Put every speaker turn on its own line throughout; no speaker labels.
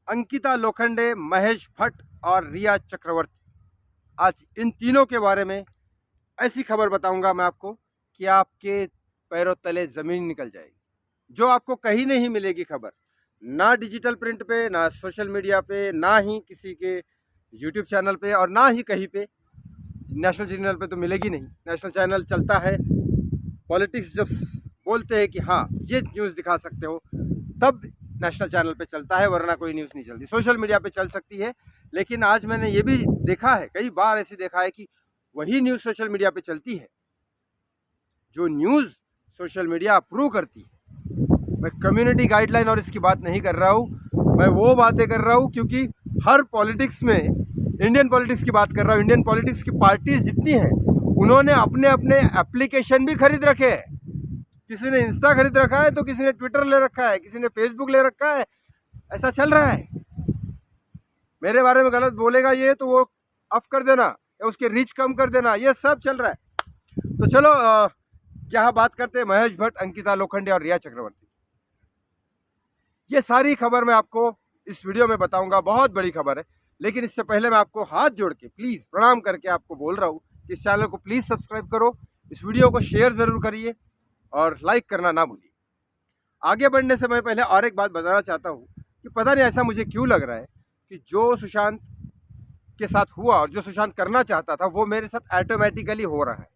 अंकिता लोखंडे, महेश भट्ट और रिया चक्रवर्ती। आज इन तीनों के बारे में ऐसी खबर बताऊंगा मैं आपको कि आपके पैरों तले ज़मीन निकल जाएगी, जो आपको कहीं नहीं मिलेगी खबर। ना डिजिटल प्रिंट पे, ना सोशल मीडिया पे, ना ही किसी के यूट्यूब चैनल पे, और ना ही कहीं पे नेशनल चैनल पे तो मिलेगी नहीं। नेशनल चैनल चलता है, पॉलिटिक्स जब बोलते हैं कि हाँ ये न्यूज़ दिखा सकते हो, तब नेशनल चैनल पे चलता है, वरना कोई न्यूज़ नहीं चलती। सोशल मीडिया पे चल सकती है, लेकिन आज मैंने ये भी देखा है, कई बार ऐसे देखा है कि वही न्यूज़ सोशल मीडिया पे चलती है जो न्यूज़ सोशल मीडिया अप्रूव करती है। मैं कम्युनिटी गाइडलाइन और इसकी बात नहीं कर रहा हूँ, मैं वो बातें कर रहा हूँ क्योंकि हर पॉलिटिक्स में, इंडियन पॉलिटिक्स की बात कर रहा हूँ, इंडियन पॉलिटिक्स की पार्टीज जितनी हैं उन्होंने अपने अपने एप्लीकेशन भी खरीद रखे हैं। किसी ने इंस्टा खरीद रखा है, तो किसी ने ट्विटर ले रखा है, किसी ने फेसबुक ले रखा है। ऐसा चल रहा है। मेरे बारे में गलत बोलेगा ये तो वो ऑफ कर देना या उसके रीच कम कर देना, ये सब चल रहा है। तो चलो यहाँ बात करते हैं महेश भट्ट, अंकिता लोखंडे और रिया चक्रवर्ती। ये सारी खबर मैं आपको इस वीडियो में बताऊंगा, बहुत बड़ी खबर है। लेकिन इससे पहले मैं आपको हाथ जोड़ के प्लीज़ प्रणाम करके आपको बोल रहा हूँ कि इस चैनल को प्लीज़ सब्सक्राइब करो, इस वीडियो को शेयर ज़रूर करिए और लाइक करना ना भूलिए। आगे बढ़ने से मैं पहले और एक बात बताना चाहता हूँ कि पता नहीं ऐसा मुझे क्यों लग रहा है कि जो सुशांत के साथ हुआ और जो सुशांत करना चाहता था वो मेरे साथ ऑटोमेटिकली हो रहा है।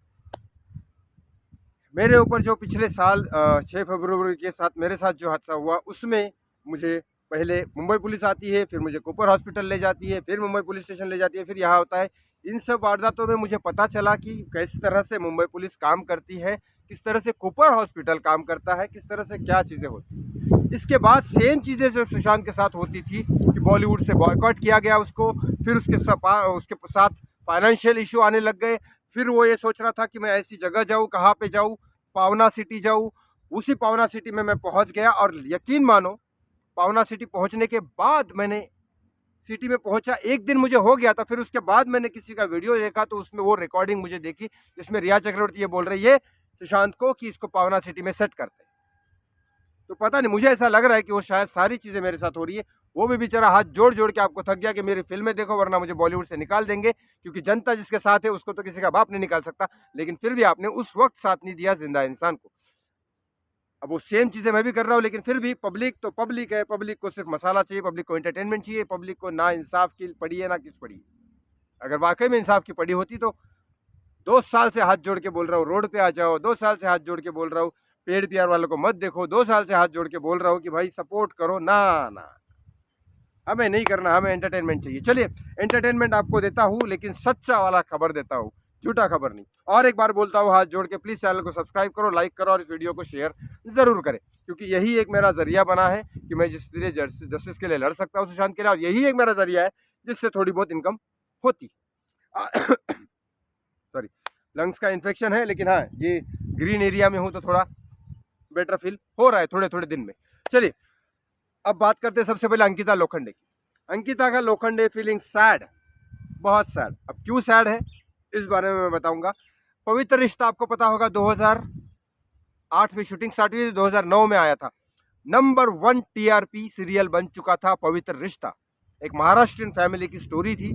मेरे ऊपर जो पिछले साल 6 फरवरी के साथ मेरे साथ जो हादसा हुआ, उसमें मुझे पहले मुंबई पुलिस आती है, फिर मुझे कोपर हॉस्पिटल ले जाती है, फिर मुंबई पुलिस स्टेशन ले जाती है, फिर यहाँ होता है। इन सब वारदातों में मुझे पता चला कि किस तरह से मुंबई पुलिस काम करती है, किस तरह से कोपर हॉस्पिटल काम करता है, किस तरह से क्या चीज़ें होती हैं। इसके बाद सेम चीज़ें जो सुशांत के साथ होती थी कि बॉलीवुड से बॉयकॉट किया गया उसको, फिर उसके साथ फाइनेंशियल इशू आने लग गए। फिर वो ये सोच रहा था कि मैं ऐसी जगह जाऊँ, कहाँ पे जाऊँ, पावना सिटी जाऊँ। उसी पावना सिटी में मैं पहुँच गया और यकीन मानो, पावना सिटी पहुंचने के बाद मैंने सिटी में पहुंचा, एक दिन मुझे हो गया था। फिर उसके बाद मैंने किसी का वीडियो देखा तो उसमें वो रिकॉर्डिंग मुझे देखी जिसमें रिया चक्रवर्ती ये बोल रही है सुशांत को कि इसको पावना सिटी में सेट करते हैं। तो पता नहीं, मुझे ऐसा लग रहा है कि वो शायद सारी चीज़ें मेरे साथ हो रही है। वो भी बेचारा हाथ जोड़ जोड़ के आपको थक गया कि मेरी फिल्में देखो वरना मुझे बॉलीवुड से निकाल देंगे, क्योंकि जनता जिसके साथ है उसको तो किसी का बाप नहीं निकाल सकता। लेकिन फिर भी आपने उस वक्त साथ नहीं दिया जिंदा इंसान को। अब वो सेम चीज़ें मैं भी कर रहा हूँ, लेकिन फिर भी पब्लिक तो पब्लिक है, पब्लिक को सिर्फ मसाला चाहिए, पब्लिक को एंटरटेनमेंट चाहिए, पब्लिक को ना इंसाफ की पड़ी है ना किस पड़ी है। अगर वाकई में इंसाफ की पड़ी होती तो 2 साल से हाथ जोड़ के बोल रहा हूँ रोड पे आ जाओ, 2 साल से हाथ जोड़ के बोल रहा हूँ पेड़ पीआर वालों को मत देखो, 2 साल से हाथ जोड़ के बोल रहा हूँ कि भाई सपोर्ट करो ना। ना, हमें नहीं करना, हमें एंटरटेनमेंट चाहिए। चलिए एंटरटेनमेंट आपको देता हूँ, लेकिन सच्चा वाला खबर देता हूँ, झूठा खबर नहीं। और एक बार बोलता हूँ हाथ जोड़ के प्लीज़ चैनल को सब्सक्राइब करो, लाइक करो और इस वीडियो को शेयर ज़रूर करें, क्योंकि यही एक मेरा जरिया बना है कि मैं जिस लिए जस्टिस के लिए लड़ सकता हूँ सुशांत के लिए, और यही एक मेरा जरिया है जिससे थोड़ी बहुत इनकम होती। सॉरी, लंग्स का इन्फेक्शन है, लेकिन हाँ ये ग्रीन एरिया में हूँ तो थोड़ा बेटर फील हो रहा है थोड़े थोड़े दिन में। चलिए अब बात करते हैं सबसे पहले अंकिता लोखंडे की। अंकिता का लोखंडे फीलिंग सैड, बहुत सैड। अब क्यों सैड है इस बारे में मैं बताऊंगा। पवित्र रिश्ता आपको पता होगा 2008 में शूटिंग स्टार्ट हुई थी, 2009 में आया था। नंबर 1 टीआरपी सीरियल बन चुका था पवित्र रिश्ता। एक महाराष्ट्रियन फैमिली की स्टोरी थी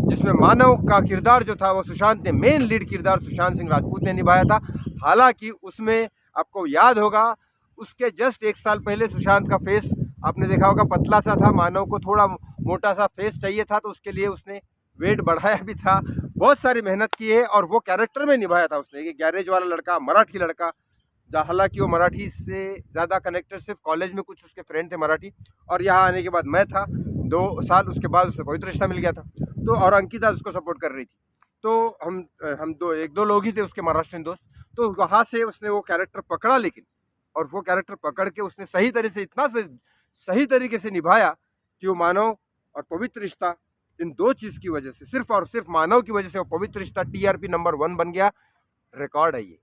जिसमें मानव का किरदार जो था वो सुशांत ने, मेन लीड किरदार सुशांत सिंह राजपूत ने निभाया था। हालांकि उसमें आपको याद होगा उसके जस्ट 1 साल पहले सुशांत का फेस आपने देखा होगा पतला सा था, मानव को थोड़ा मोटा सा फेस चाहिए था, तो उसके लिए उसने वेट बढ़ाया भी था, बहुत सारी मेहनत की है और वो कैरेक्टर में निभाया था उसने। एक गैरेज वाला लड़का, मराठी लड़का, हालांकि वो मराठी से ज़्यादा कनेक्टेड सिर्फ कॉलेज में कुछ उसके फ्रेंड थे मराठी, और यहाँ आने के बाद मैं था 2 साल, उसके बाद उससे पवित्र रिश्ता मिल गया था। तो और अंकिता उसको सपोर्ट कर रही थी, तो हम 1-2 लोग ही थे उसके महाराष्ट्रियन दोस्त। तो वहाँ से उसने वो कैरेक्टर पकड़ा, लेकिन और वो कैरेक्टर पकड़ के उसने सही तरीके से, इतना सही तरीके से निभाया कि वो मानव और पवित्र रिश्ता, इन 2 चीज़ की वजह से, सिर्फ और सिर्फ मानव की वजह से वो पवित्र रिश्ता टीआरपी नंबर 1 बन गया। रिकॉर्ड है ये।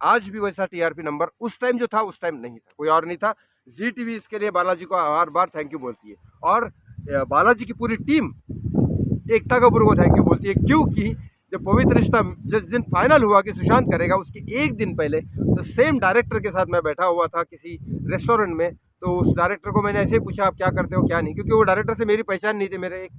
आज भी वैसा टीआरपी नंबर उस टाइम जो था उस टाइम नहीं था, कोई और नहीं था। जी टीवी इसके लिए बालाजी को हर बार थैंक यू बोलती है, और बालाजी की पूरी टीम एकता कपूर को थैंक यू बोलती है, क्योंकि जब पवित्र रिश्ता जिस दिन फाइनल हुआ कि सुशांत करेगा, उसके एक दिन पहले तो सेम डायरेक्टर के साथ मैं बैठा हुआ था किसी रेस्टोरेंट में, तो उस डायरेक्टर को मैंने ऐसे ही पूछा आप क्या करते हो क्या नहीं, क्योंकि वो डायरेक्टर से मेरी पहचान नहीं थी, मेरे एक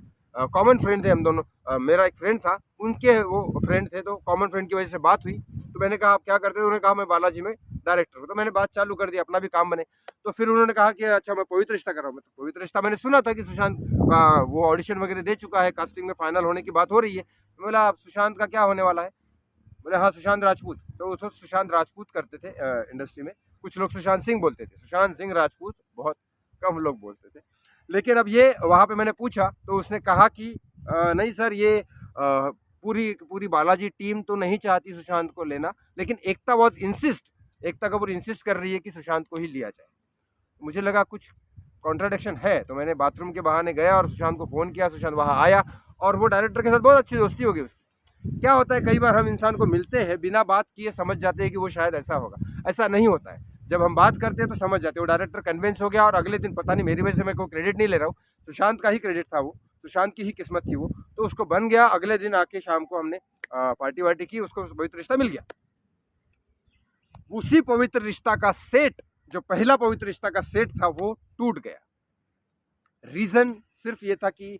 कॉमन फ्रेंड थे हम दोनों। मेरा एक फ्रेंड था, उनके वो फ्रेंड थे, तो कॉमन फ्रेंड की वजह से बात हुई। तो मैंने कहा आप क्या करते हो, उन्होंने कहा मैं बालाजी में डायरेक्टर हूँ। तो मैंने बात चालू कर दी, अपना भी काम बने। तो फिर उन्होंने कहा कि अच्छा मैं पवित्र रिश्ता कर रहा हूँ। तो पवित्र रिश्ता मैंने सुना था कि सुशांत का वो ऑडिशन वगैरह दे चुका है, कास्टिंग में फाइनल होने की बात हो रही है। तो बोला सुशांत का क्या होने वाला है, बोले हाँ सुशांत राजपूत। तो सुशांत राजपूत करते थे इंडस्ट्री में, कुछ लोग सुशांत सिंह बोलते थे, सुशांत सिंह राजपूत बहुत कम लोग बोलते थे। लेकिन अब ये वहाँ पे मैंने पूछा तो उसने कहा कि नहीं सर, ये पूरी पूरी बालाजी टीम तो नहीं चाहती सुशांत को लेना, लेकिन Ekta was insist, Ekta Kapoor insist कर रही है कि सुशांत को ही लिया जाए। मुझे लगा कुछ कॉन्ट्राडिक्शन है, तो मैंने बाथरूम के बहाने गया और सुशांत को फ़ोन किया। सुशांत वहाँ आया और वो डायरेक्टर के साथ बहुत अच्छी दोस्ती हो गई उसकी। क्या होता है कई बार हम इंसान को मिलते हैं, बिना बात किए समझ जाते हैं कि वो शायद ऐसा होगा, ऐसा नहीं होता है। जब हम बात करते हैं तो समझ जाते हैं। वो डायरेक्टर कन्विंस हो गया और अगले दिन, पता नहीं मेरी वजह से, मैं कोई क्रेडिट नहीं ले रहा हूँ, सुशांत का ही क्रेडिट था, वो सुशांत की ही किस्मत थी वो, तो उसको बन गया। अगले दिन आके शाम को हमने पार्टी वार्टी की, उसको पवित्र रिश्ता मिल गया। उसी पवित्र रिश्ता का सेट, जो पहला पवित्र रिश्ता का सेट था, वो टूट गया। रीज़न सिर्फ ये था कि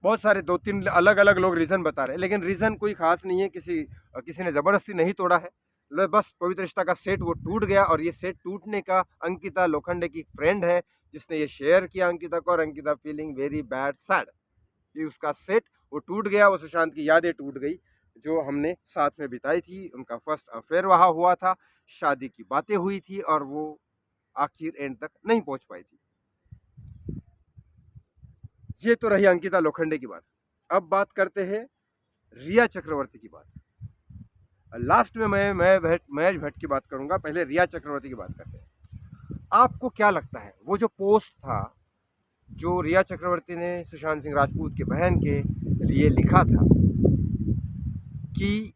बहुत सारे 2-3 अलग अलग लोग रीज़न बता रहे हैं, लेकिन रीज़न कोई ख़ास नहीं है, किसी ने ज़बरदस्ती नहीं तोड़ा है। बस पवित्र रिश्ता का सेट वो टूट गया। और ये सेट टूटने का अंकिता लोखंडे की फ्रेंड है जिसने ये शेयर किया अंकिता को, और Ankita feeling very bad sad कि उसका सेट वो टूट गया। वो सुशांत की यादें टूट गई जो हमने साथ में बिताई थी। उनका फर्स्ट अफेयर वहाँ हुआ था, शादी की बातें हुई थी, और वो आखिर एंड तक नहीं पहुँच पाई थी। ये तो रही अंकिता लोखंडे की बात। अब बात करते हैं रिया चक्रवर्ती की बात। लास्ट में मैं महेश भट्ट की बात करूंगा, पहले रिया चक्रवर्ती की बात करते हैं। आपको क्या लगता है वो जो पोस्ट था जो रिया चक्रवर्ती ने सुशांत सिंह राजपूत के बहन के लिए लिखा था कि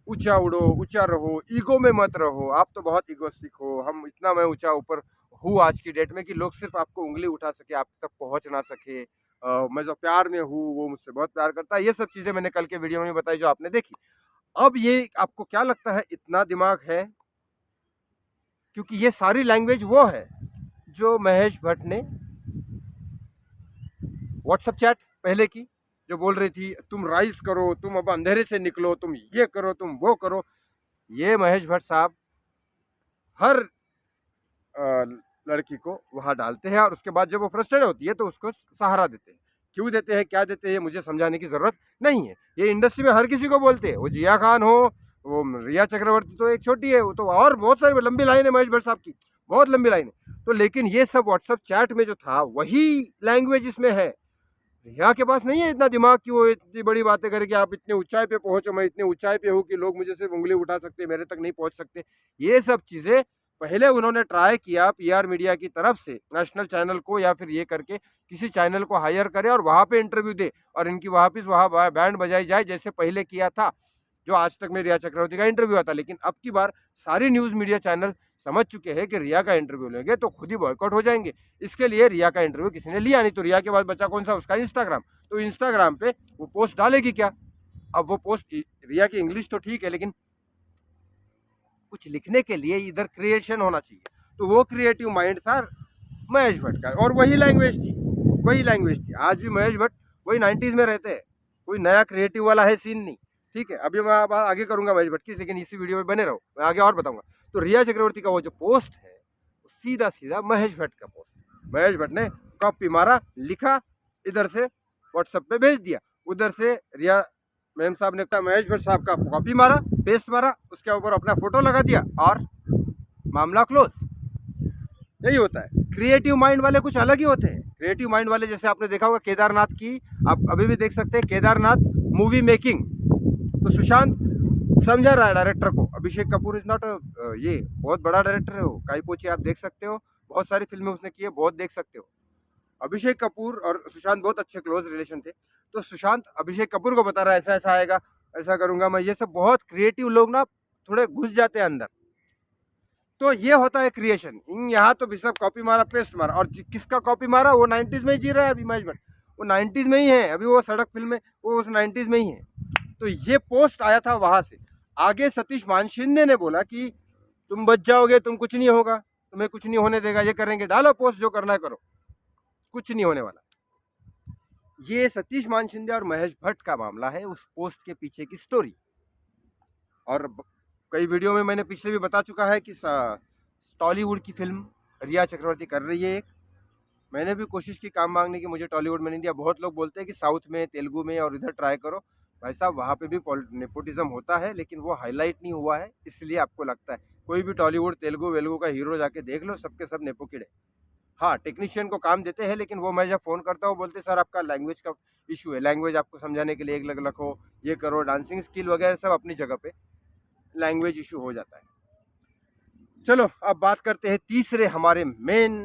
ऊंचा उड़ो, ऊंचा रहो, ईगो में मत रहो, आप तो बहुत ईगोस्टिक हो, हम इतना मैं ऊंचा ऊपर हूँ आज की डेट में कि लोग सिर्फ आपको उंगली उठा सके, आप तक पहुँच ना सके। मैं जो प्यार में हूँ वो मुझसे बहुत प्यार करता है। ये सब चीज़ें मैंने कल के वीडियो में बताई जो आपने देखी। अब ये आपको क्या लगता है इतना दिमाग है? क्योंकि ये सारी लैंग्वेज वो है जो महेश भट्ट ने व्हाट्सएप चैट पहले की, जो बोल रही थी तुम राइज करो, तुम अब अंधेरे से निकलो, तुम ये करो, तुम वो करो। ये महेश भट्ट साहब हर लड़की को वहाँ डालते हैं, और उसके बाद जब वो फ्रस्ट्रेट होती है तो उसको सहारा देते हैं। क्यों देते हैं, क्या देते हैं, मुझे समझाने की ज़रूरत नहीं है। ये इंडस्ट्री में हर किसी को बोलते हैं, वो जिया खान हो, वो रिया चक्रवर्ती तो एक छोटी है, वो तो और बहुत सारी लंबी लाइन है महेश भट्ट साहब की, बहुत लंबी लाइन है। तो लेकिन ये सब व्हाट्सएप चैट में जो था वही लैंग्वेज इसमें है। रिया के पास नहीं है इतना दिमाग कि वो इतनी बड़ी बातें करे कि आप इतने ऊंचाई पे पहुंचो, मैं इतने ऊंचाई पे हूँ कि लोग मुझे सिर्फ उंगली उठा सकते, मेरे तक नहीं पहुंच सकते। ये सब चीज़ें पहले उन्होंने ट्राई किया पीआर मीडिया की तरफ से, नेशनल चैनल को या फिर ये करके किसी चैनल को हायर करे और वहाँ पे इंटरव्यू दे और इनकी वापस वहाँ बैंड बजाई जाए, जैसे पहले किया था जो आज तक में रिया चक्रवर्ती का इंटरव्यू आता। लेकिन अब की बार सारी न्यूज़ मीडिया चैनल समझ चुके हैं कि रिया का इंटरव्यू लेंगे तो खुद ही बॉयकॉट हो जाएंगे। इसके लिए रिया का इंटरव्यू किसी ने लिया नहीं। तो रिया के बाद बचा कौन सा, उसका इंस्टाग्राम। तो इंस्टाग्राम पे वो पोस्ट डालेगी क्या? अब वो पोस्ट, रिया की इंग्लिश तो ठीक है लेकिन कुछ लिखने के लिए इधर क्रिएशन होना चाहिए। तो वो क्रिएटिव माइंड था महेश भट्ट का, और वही लैंग्वेज थी, वही लैंग्वेज थी। आज भी महेश भट्ट वही 90s में रहते हैं, कोई नया क्रिएटिव वाला है सीन नहीं। ठीक है, अभी मैं बात आगे करूंगा महेश भट्ट की, लेकिन इसी वीडियो में बने रहो, मैं आगे और बताऊंगा। तो रिया चक्रवर्ती का वो जो पोस्ट है सीधा सीधा महेश भट्ट का पोस्ट। महेश भट्ट ने कॉपी मारा, लिखा, इधर से व्हाट्सएप पे भेज दिया, उधर से रिया मैम साहब ने महेश भट्ट साहब का कॉपी मारा, पेस्ट मारा, उसके ऊपर अपना फोटो लगा दिया और मामला क्लोज। यही होता है। क्रिएटिव माइंड वाले कुछ अलग ही होते हैं। क्रिएटिव माइंड वाले, जैसे आपने देखा होगा केदारनाथ की, आप अभी भी देख सकते हैं केदारनाथ मूवी मेकिंग। तो सुशांत समझा रहा है डायरेक्टर को, अभिषेक कपूर इज नॉट ये बहुत बड़ा डायरेक्टर है वो, काई पोची आप देख सकते हो, बहुत सारी फिल्में उसने की है, बहुत देख सकते हो। अभिषेक कपूर और सुशांत बहुत अच्छे क्लोज रिलेशन थे। तो सुशांत अभिषेक कपूर को बता रहा है ऐसा ऐसा आएगा, ऐसा करूंगा मैं, ये सब बहुत क्रिएटिव लोग ना थोड़े घुस जाते हैं अंदर। तो ये होता है क्रिएशन। यहाँ तो भी सब कॉपी मारा, पेस्ट मारा, और किसका कॉपी मारा, वो 90s में ही जी रहा है अभी महेश भट्ट, वो 90s में ही है अभी, वो सड़क फिल्म में वो उस 90s में ही है। तो ये पोस्ट आया था वहाँ से। आगे सतीश मानशिंदे ने बोला कि तुम बच जाओगे, तुम कुछ नहीं होगा, तुम्हें कुछ नहीं होने देगा, ये करेंगे, डालो पोस्ट, जो करना है करो, कुछ नहीं होने वाला। ये सतीश मान शिंदे और महेश भट्ट का मामला है, उस पोस्ट के पीछे की स्टोरी। और कई वीडियो में मैंने पिछले भी बता चुका है कि टॉलीवुड की फिल्म रिया चक्रवर्ती कर रही है एक। मैंने भी कोशिश की काम मांगने की, मुझे टॉलीवुड में नहीं दिया। बहुत लोग बोलते हैं कि साउथ में, तेलुगु में और इधर ट्राई करो। भाई साहब, वहाँ पे भी नेपोटिज्म होता है, लेकिन वो हाईलाइट नहीं हुआ है, इसलिए आपको लगता है। कोई भी टॉलीवुड, तेलुगु वेलुगु का हीरो जाके देख लो, सबके सब नेपोकिड है। हाँ, टेक्नीशियन को काम देते हैं, लेकिन वो मैं जब फ़ोन करता हूँ बोलते सर आपका लैंग्वेज का इशू है, लैंग्वेज आपको समझाने के लिए एक लग रखो, ये करो, डांसिंग स्किल वगैरह सब अपनी जगह पे, लैंग्वेज इशू हो जाता है। चलो अब बात करते हैं तीसरे हमारे मेन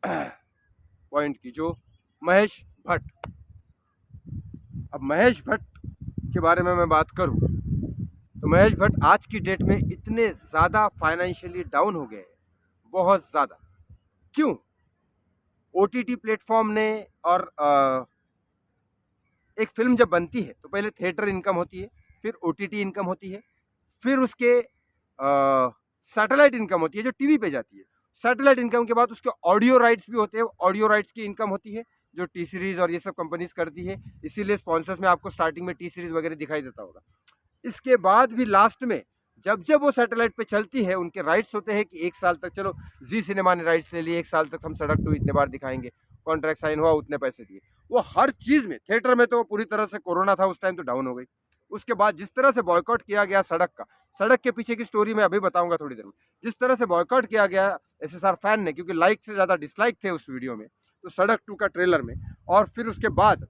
पॉइंट की, जो महेश भट्ट। अब महेश भट्ट के बारे में मैं बात करूं तो महेश भट्ट आज की डेट में इतने ज़्यादा फाइनेंशियली डाउन हो गए हैं, बहुत ज़्यादा। क्यों? ओटीटी प्लेटफॉर्म ने, और एक फिल्म जब बनती है तो पहले थिएटर इनकम होती है, फिर ओटीटी इनकम होती है, फिर उसके सैटेलाइट इनकम होती है जो टीवी पे जाती है। सैटेलाइट इनकम के बाद उसके ऑडियो राइट्स भी होते हैं, ऑडियो राइट्स की इनकम होती है जो टी सीरीज़ और ये सब कंपनीज करती है। इसीलिए स्पॉन्सर्स में आपको स्टार्टिंग में टी सीरीज़ वगैरह दिखाई देता होगा। इसके बाद भी लास्ट में जब जब वो सैटेलाइट पे चलती है, उनके राइट्स होते हैं कि 1 साल तक, चलो जी सिनेमा ने राइट्स ले लिए, 1 साल तक हम सड़क 2 इतने बार दिखाएंगे, कॉन्ट्रैक्ट साइन हुआ, उतने पैसे दिए। वो हर चीज़ में, थिएटर में तो पूरी तरह से कोरोना था उस टाइम तो डाउन हो गई। उसके बाद जिस तरह से बॉयकॉट किया गया सड़क का, सड़क के पीछे की स्टोरी मैं अभी बताऊंगा थोड़ी देर में। जिस तरह से बॉयकॉट किया गया एसएसआर फैन ने, क्योंकि लाइक से ज़्यादा डिसलाइक थे उस वीडियो में, तो सड़क 2 का ट्रेलर में, और फिर उसके बाद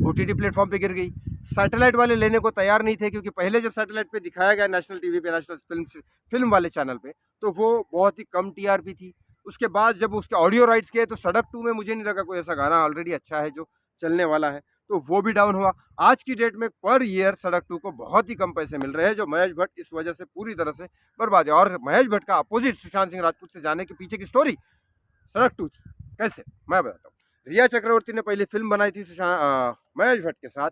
ओटीटी प्लेटफॉर्म पे गिर गई। सैटेलाइट वाले लेने को तैयार नहीं थे, क्योंकि पहले जब सैटेलाइट पे दिखाया गया नेशनल टीवी पे, नेशनल फिल्म वाले चैनल पे, तो वो बहुत ही कम टीआरपी थी। उसके बाद जब उसके ऑडियो राइट्स गए तो सड़क 2 में मुझे नहीं लगा कोई ऐसा गाना ऑलरेडी अच्छा है जो चलने वाला है, तो वो भी डाउन हुआ। आज की डेट में पर ईयर सड़क 2 को बहुत ही कम पैसे मिल रहे हैं, जो महेश भट्ट इस वजह से पूरी तरह से बर्बाद है। और महेश भट्ट का अपोजिट सुशांत सिंह राजपूत से जाने के पीछे की स्टोरी सड़क 2 कैसे, मैं बताता हूँ। रिया चक्रवर्ती ने पहले फिल्म बनाई थी महेश भट्ट के साथ,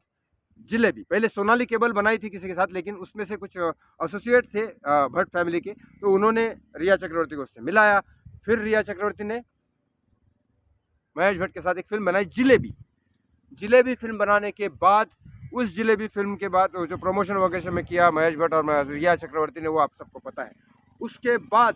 जिलेबी। पहले सोनाली केबल बनाई थी किसी के साथ, लेकिन उसमें से कुछ एसोसिएट थे भट्ट फैमिली के, तो उन्होंने रिया चक्रवर्ती को उससे मिलाया। फिर रिया चक्रवर्ती ने महेश भट्ट के साथ एक फिल्म बनाई, जिलेबी। जिलेबी फिल्म बनाने के बाद, उस जिलेबी फिल्म के बाद जो प्रमोशन वगैरह में किया महेश भट्ट और रिया चक्रवर्ती ने, वो आप सबको पता है। उसके बाद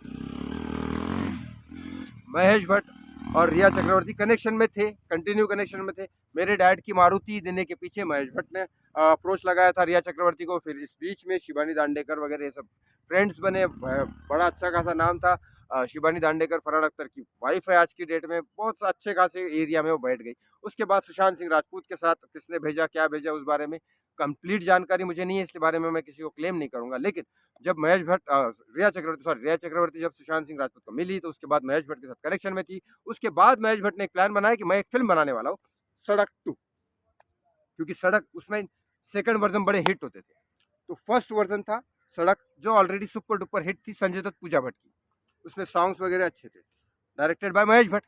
महेश भट्ट और रिया चक्रवर्ती कनेक्शन में थे, कंटिन्यू कनेक्शन में थे। मेरे डैड की मारुति देने के पीछे महेश भट्ट ने अप्रोच लगाया था रिया चक्रवर्ती को। फिर इस बीच में शिबानी दांडेकर वगैरह ये सब फ्रेंड्स बने, बड़ा अच्छा खासा नाम था। शिबानी दांडेकर फरहान अख्तर की वाइफ है आज की डेट में, बहुत अच्छे खासे एरिया में वो बैठ गई। उसके बाद सुशांत सिंह राजपूत के साथ किसने भेजा, क्या भेजा, उस बारे में कंप्लीट जानकारी मुझे नहीं है, इसके बारे में मैं किसी को क्लेम नहीं करूंगा। लेकिन जब महेश भट्ट रिया चक्रवर्ती जब सुशांत सिंह राजपूत को मिली, तो उसके बाद महेश भट्ट के साथ कनेक्शन में थी। उसके बाद महेश भट्ट ने एक प्लान बनाया कि मैं एक फिल्म बनाने वाला हूँ, सड़क 2, क्योंकि सड़क उसमें सेकंड वर्जन बड़े हिट होते थे। तो फर्स्ट वर्जन था सड़क, जो ऑलरेडी सुपर डुपर हिट थी संजय दत्त पूजा भट्ट की, उसमें सॉन्ग्स वगैरह अच्छे थे, डायरेक्टेड बाय महेश भट्ट।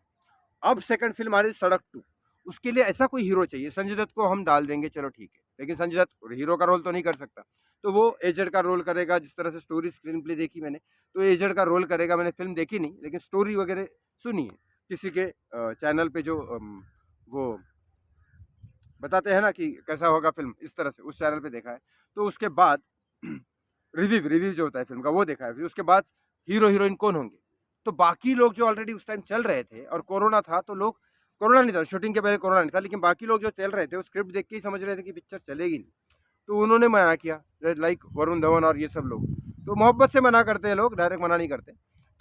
अब सेकंड फिल्म आ रही सड़क 2, उसके लिए ऐसा कोई हीरो चाहिए। संजय दत्त को हम डाल देंगे, चलो ठीक है, लेकिन संजय दत्त हीरो का रोल तो नहीं कर सकता, तो वो एजेड का रोल करेगा। जिस तरह से स्टोरी स्क्रीन प्ले देखी मैंने, तो एजेड का रोल करेगा। मैंने फिल्म देखी नहीं, लेकिन स्टोरी वगैरह सुनी है किसी के चैनल पे, जो वो बताते हैं ना कि कैसा होगा फिल्म, इस तरह से उस चैनल पे देखा है। तो उसके बाद रिव्यू जो होता है फिल्म का, वो देखा है। फिर उसके बाद हीरो हीरोइन कौन होंगे, तो बाकी लोग जो ऑलरेडी उस टाइम चल रहे थे, और कोरोना था तो लोग, कोरोना नहीं था, शूटिंग के पहले कोरोना नहीं था, लेकिन बाकी लोग जो चल रहे थे वो स्क्रिप्ट देख के ही समझ रहे थे कि पिक्चर चलेगी नहीं, तो उन्होंने मना किया। लाइक वरुण धवन और ये सब लोग तो मोहब्बत से मना करते हैं, लोग डायरेक्ट मना नहीं करते।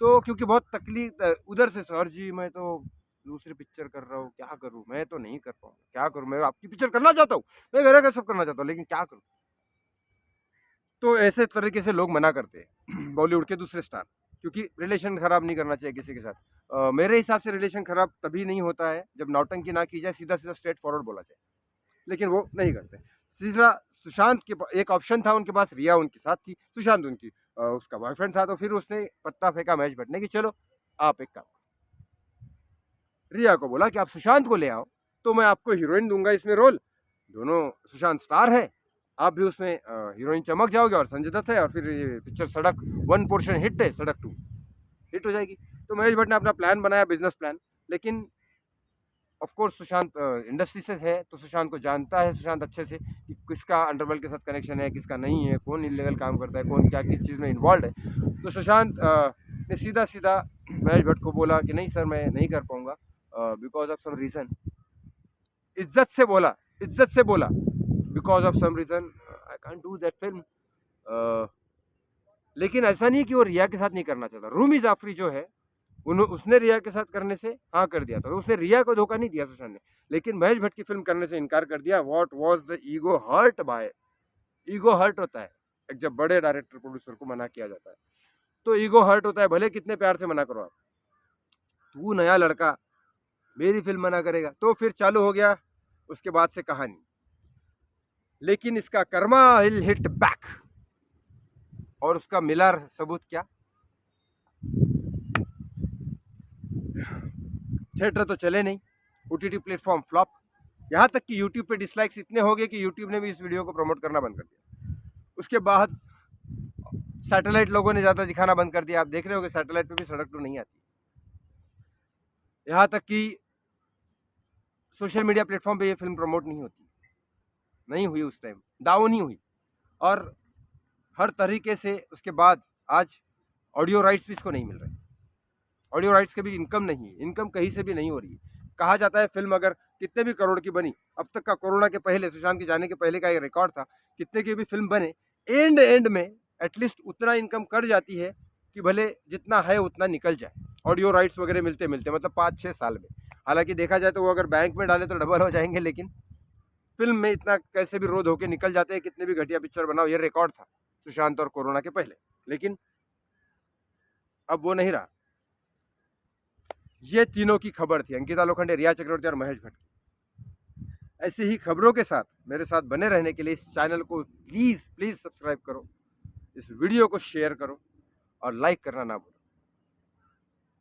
तो क्योंकि बहुत तकलीफ उधर से, सर जी मैं तो दूसरी पिक्चर कर रहा हूँ, क्या करूँ, मैं तो नहीं कर पाऊँगा, क्या करूँ, मैं आपकी पिक्चर करना चाहता हूँ, मैं घर का सब करना चाहता हूँ, लेकिन क्या करूँ। तो ऐसे तरीके से लोग मना करते हैं बॉलीवुड के दूसरे स्टार, क्योंकि रिलेशन ख़राब नहीं करना चाहिए किसी के साथ। मेरे हिसाब से रिलेशन ख़राब तभी नहीं होता है जब नौटंकी ना की जाए, सीधा सीधा स्ट्रेट फॉरवर्ड बोला जाए, लेकिन वो नहीं करते। तीसरा, सुशांत के एक ऑप्शन था उनके पास, रिया उनके साथ थी, सुशांत उनकी उसका बॉयफ्रेंड था, तो फिर उसने पत्ता फेंका महेश भट्ट ने कि चलो आप एक काम, रिया को बोला कि आप सुशांत को ले आओ, तो मैं आपको हीरोइन दूंगा इसमें रोल, दोनों सुशांत स्टार है, आप भी उसमें हीरोइन चमक जाओगे, और संजय दत्त है, और फिर ये पिक्चर सड़क 1 पोर्शन हिट है, सड़क 2। हिट हो जाएगी। तो महेश भट्ट ने अपना प्लान बनाया, बिजनेस प्लान, लेकिन ऑफ कोर्स सुशांत इंडस्ट्री से है तो सुशांत को जानता है सुशांत अच्छे से कि किसका अंडरवर्ल्ड के साथ कनेक्शन है, किसका नहीं है, कौन इलीगल काम करता है, कौन क्या किस चीज़ में इन्वॉल्व है। तो सुशांत ने सीधा सीधा महेश भट्ट को बोला कि नहीं सर मैं नहीं कर पाऊँगा बिकॉज ऑफ सम रीज़न। इज्जत से बोला, इज्जत से बोला, because of some reason I can't do that film. लेकिन ऐसा नहीं कि वो रिया के साथ नहीं करना चाहता। रूमी जाफरी जो है उसने रिया के साथ करने से हाँ कर दिया था, तो उसने रिया को धोखा नहीं दिया सुशांत ने, लेकिन महेश भट्ट की फिल्म करने से इनकार कर दिया। What was the ego hurt by, ego hurt होता है एक जब बड़े डायरेक्टर प्रोड्यूसर को मना किया जाता है, तो ईगो हर्ट होता है, भले कितने प्यार से मना करो आप। तू नया लड़का मेरी फिल्म मना करेगा, तो फिर चालू हो गया उसके बाद से कहानी। लेकिन इसका कर्मा विल हिट बैक, और उसका मिला सबूत क्या, थिएटर तो चले नहीं, ओटीटी प्लेटफॉर्म फ्लॉप, यहाँ तक कि यूट्यूब पे डिसलाइक्स इतने हो गए कि यूट्यूब ने भी इस वीडियो को प्रमोट करना बंद कर दिया। उसके बाद सैटेलाइट लोगों ने ज़्यादा दिखाना बंद कर दिया। आप देख रहे हो कि सैटेलाइट पे भी सड़क तो नहीं आती। यहाँ तक कि सोशल मीडिया प्लेटफॉर्म पे ये फिल्म प्रमोट नहीं होती, नहीं हुई उस टाइम, डाउन ही हुई। और हर तरीके से उसके बाद आज ऑडियो राइट्स भी इसको नहीं मिल रहे, ऑडियो राइट्स के भी इनकम नहीं है, इनकम कहीं से भी नहीं हो रही है। कहा जाता है फिल्म अगर कितने भी करोड़ की बनी, अब तक का कोरोना के पहले, सुशांत के जाने के पहले का एक रिकॉर्ड था, कितने की भी फिल्म बने, एंड में एटलीस्ट उतना इनकम कर जाती है कि भले जितना है उतना निकल जाए, ऑडियो राइट्स वगैरह मिलते मिलते, मतलब 5-6 साल में। हालांकि देखा जाए तो वो अगर बैंक में डाले तो डबल हो जाएंगे, लेकिन फिल्म में इतना कैसे भी रोध होके निकल जाते हैं, कितने भी घटिया पिक्चर बनाओ। ये रिकॉर्ड था सुशांत और कोरोना के पहले, लेकिन अब वो नहीं रहा। ये तीनों की खबर थी, अंकिता लोखंडे, रिया चक्रवर्ती और महेश भट्ट की। ऐसी ही खबरों के साथ मेरे साथ बने रहने के लिए इस चैनल को प्लीज़ सब्सक्राइब करो, इस वीडियो को शेयर करो और लाइक करना ना भूलो।